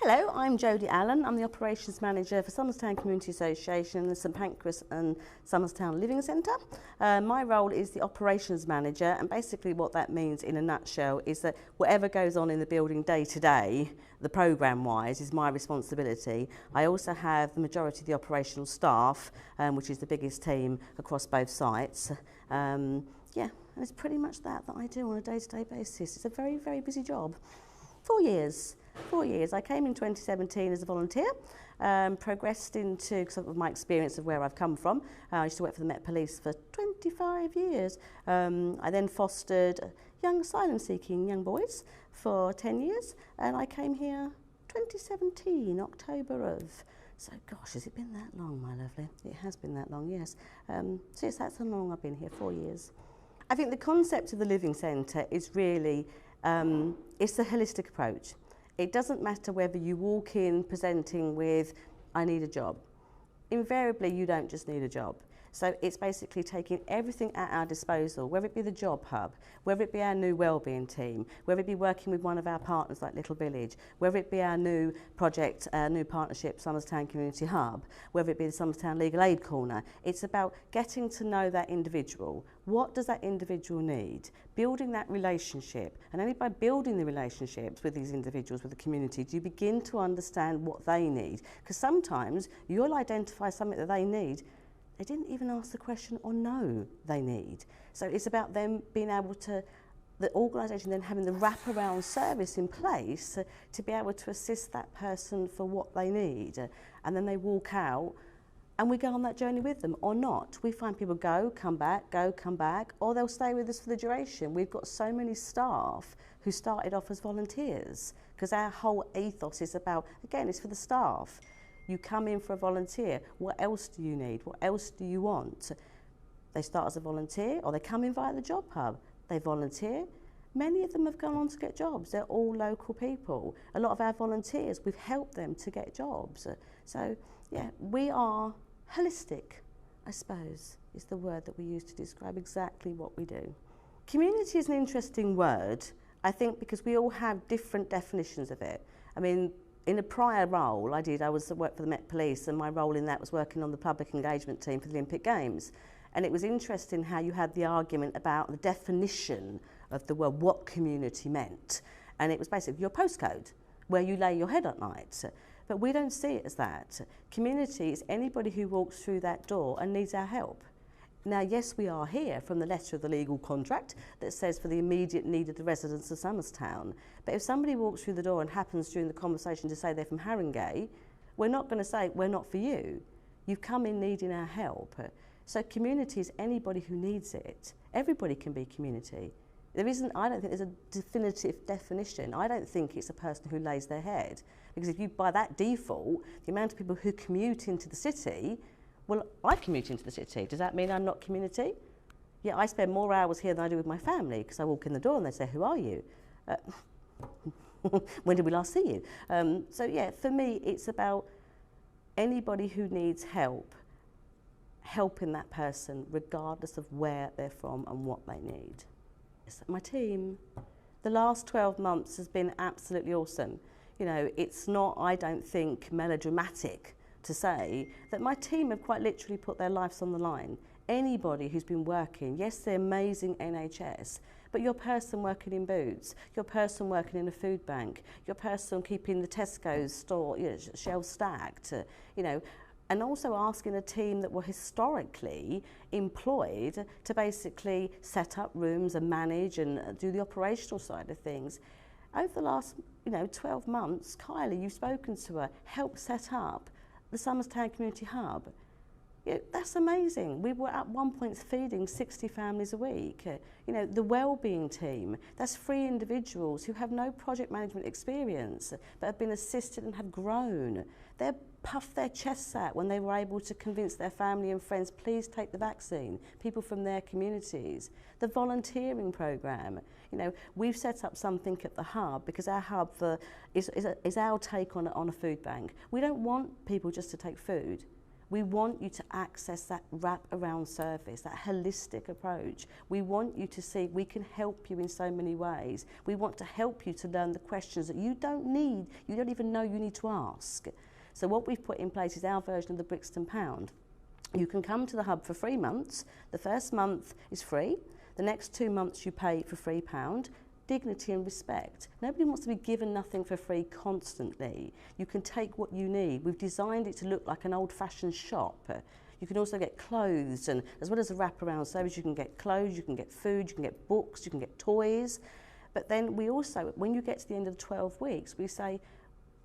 Hello, I'm Jodie Allen. I'm the Operations Manager for Somerstown Community Association, the St Pancras and Somerstown Living Centre. My role is the Operations Manager, and basically what that means in a nutshell is that whatever goes on in the building day to day, the programme-wise, is my responsibility. I also have the majority of the operational staff, which is the biggest team across both sites. And it's pretty much that I do on a day-to-day basis. It's a very, very busy job. 4 years. 4 years. I came in 2017 as a volunteer, progressed into, because of my experience of where I've come from, I used to work for the Met Police for 25 years. I then fostered young asylum-seeking young boys for 10 years, and I came here 2017, October of. So, gosh, has it been that long, my lovely? It has been that long, yes. So, yes, that's how long I've been here, 4 years. I think the concept of the Living Centre is really, it's a holistic approach. It doesn't matter whether you walk in presenting with, I need a job. Invariably, you don't just need a job. So it's basically taking everything at our disposal, whether it be the job hub, whether it be our new wellbeing team, whether it be working with one of our partners like Little Village, whether it be our new project, our new partnership, Somerstown Community Hub, whether it be the Somerstown Legal Aid Corner. It's about getting to know that individual. What does that individual need? Building that relationship. And only by building the relationships with these individuals, with the community, do you begin to understand what they need. Because sometimes you'll identify something that they need they didn't even ask the question or know they need. So it's about them being able to, the organisation then having the wraparound service in place to be able to assist that person for what they need. And then they walk out and we go on that journey with them or not. We find people go, come back, or they'll stay with us for the duration. We've got so many staff who started off as volunteers because our whole ethos is about, again, it's for the staff. You come in for a volunteer. What else do you need? What else do you want? They start as a volunteer or they come in via the job hub. They volunteer. Many of them have gone on to get jobs. They're all local people. A lot of our volunteers, we've helped them to get jobs. So, yeah, we are holistic, I suppose, is the word that we use to describe exactly what we do. Community is an interesting word, I think, because we all have different definitions of it. I mean, in a prior role I worked for the Met Police, and my role in that was working on the public engagement team for the Olympic Games. And it was interesting how you had the argument about the definition of the word, what community meant. And it was basically your postcode, where you lay your head at night. But we don't see it as that. Community is anybody who walks through that door and needs our help. Now, yes, we are here from the letter of the legal contract that says for the immediate need of the residents of Somerstown. But if somebody walks through the door and happens during the conversation to say they're from Haringey, we're not going to say, we're not for you. You've come in needing our help. So community is anybody who needs it. Everybody can be community. There isn't, I don't think there's a definitive definition. I don't think it's a person who lays their head. Because if you, by that default, the amount of people who commute into the city, well, I commute into the city. Does that mean I'm not community? Yeah, I spend more hours here than I do with my family because I walk in the door and they say, who are you? When did we last see you? So yeah, for me, it's about anybody who needs help, helping that person regardless of where they're from and what they need. My team, the last 12 months has been absolutely awesome. You know, it's not, I don't think, melodramatic to say that my team have quite literally put their lives on the line. Anybody who's been working, yes, they're amazing NHS, but your person working in Boots, your person working in a food bank, your person keeping the Tesco's store, you know, shelves stacked, you know, and also asking a team that were historically employed to basically set up rooms and manage and do the operational side of things. Over the last, 12 months, Kylie, you've spoken to her, helped set up the Somerstown Community Hub. That's amazing. We were at one point feeding 60 families a week. The wellbeing team, that's 3 individuals who have no project management experience but have been assisted and have grown. They puffed their chests out when they were able to convince their family and friends, please take the vaccine, people from their communities. The volunteering programme, we've set up something at the hub because our hub is our take on a food bank. We don't want people just to take food. We want you to access that wrap-around service, that holistic approach. We want you to see we can help you in so many ways. We want to help you to learn the questions that you don't even know you need to ask. So what we've put in place is our version of the Brixton Pound. You can come to the hub for 3 months. The first month is free. The next 2 months you pay for £3. Dignity and respect. Nobody wants to be given nothing for free constantly. You can take what you need. We've designed it to look like an old-fashioned shop. You can also get clothes, and as well as a wraparound service, you can get clothes, you can get food, you can get books, you can get toys. But then we also, when you get to the end of the 12 weeks, we say,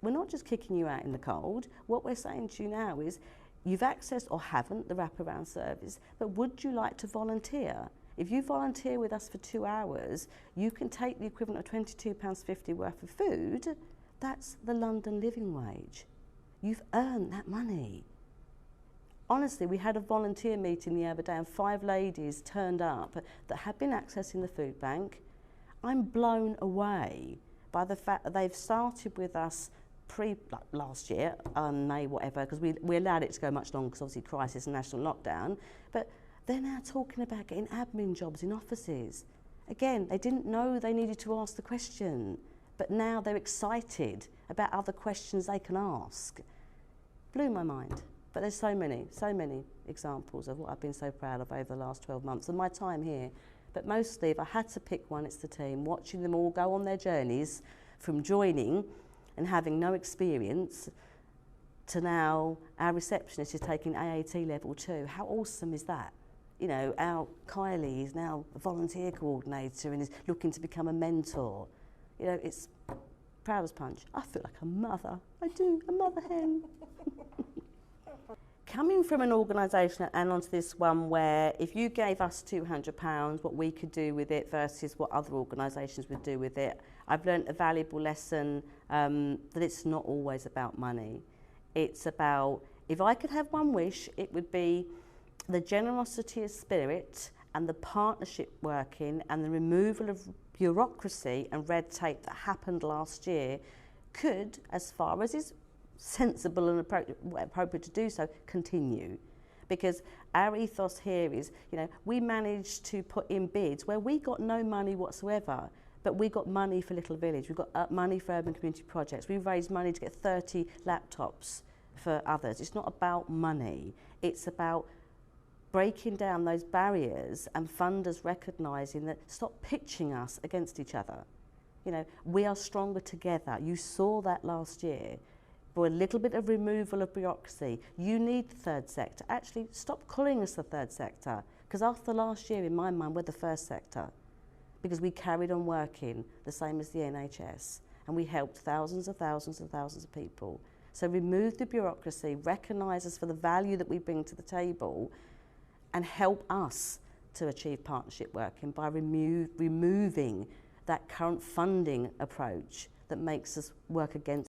we're not just kicking you out in the cold. What we're saying to you now is, you've accessed or haven't the wraparound service, but would you like to volunteer? If you volunteer with us for 2 hours, you can take the equivalent of £22.50 worth of food. That's the London living wage. You've earned that money. Honestly, we had a volunteer meeting the other day and 5 ladies turned up that had been accessing the food bank. I'm blown away by the fact that they've started with us last year, May, whatever, because we allowed it to go much longer because obviously crisis and national lockdown. But they're now talking about getting admin jobs in offices. Again, they didn't know they needed to ask the question, but now they're excited about other questions they can ask. Blew my mind. But there's so many examples of what I've been so proud of over the last 12 months and my time here. But mostly, if I had to pick one, it's the team, watching them all go on their journeys from joining and having no experience to now our receptionist is taking AAT level 2. How awesome is that? You know, our Kylie is now a volunteer coordinator and is looking to become a mentor. You know, it's proud as punch. I feel like a mother. I do, a mother hen. Coming from an organisation and onto this one where if you gave us £200, what we could do with it versus what other organisations would do with it, I've learnt a valuable lesson that it's not always about money. It's about, if I could have one wish, it would be the generosity of spirit and the partnership working and the removal of bureaucracy and red tape that happened last year could, as far as is sensible and appropriate to do so, continue. Because our ethos here is, you know, we managed to put in bids where we got no money whatsoever, but we got money for Little Village, we got money for urban community projects, we raised money to get 30 laptops for others. It's not about money, it's about breaking down those barriers and funders recognising that stop pitching us against each other. You know, we are stronger together. You saw that last year. For a little bit of removal of bureaucracy, you need the third sector. Actually, stop calling us the third sector, because after last year, in my mind, we're the first sector, because we carried on working the same as the NHS, and we helped thousands and thousands and thousands of people. So remove the bureaucracy, recognise us for the value that we bring to the table, and help us to achieve partnership working by removing that current funding approach that makes us work against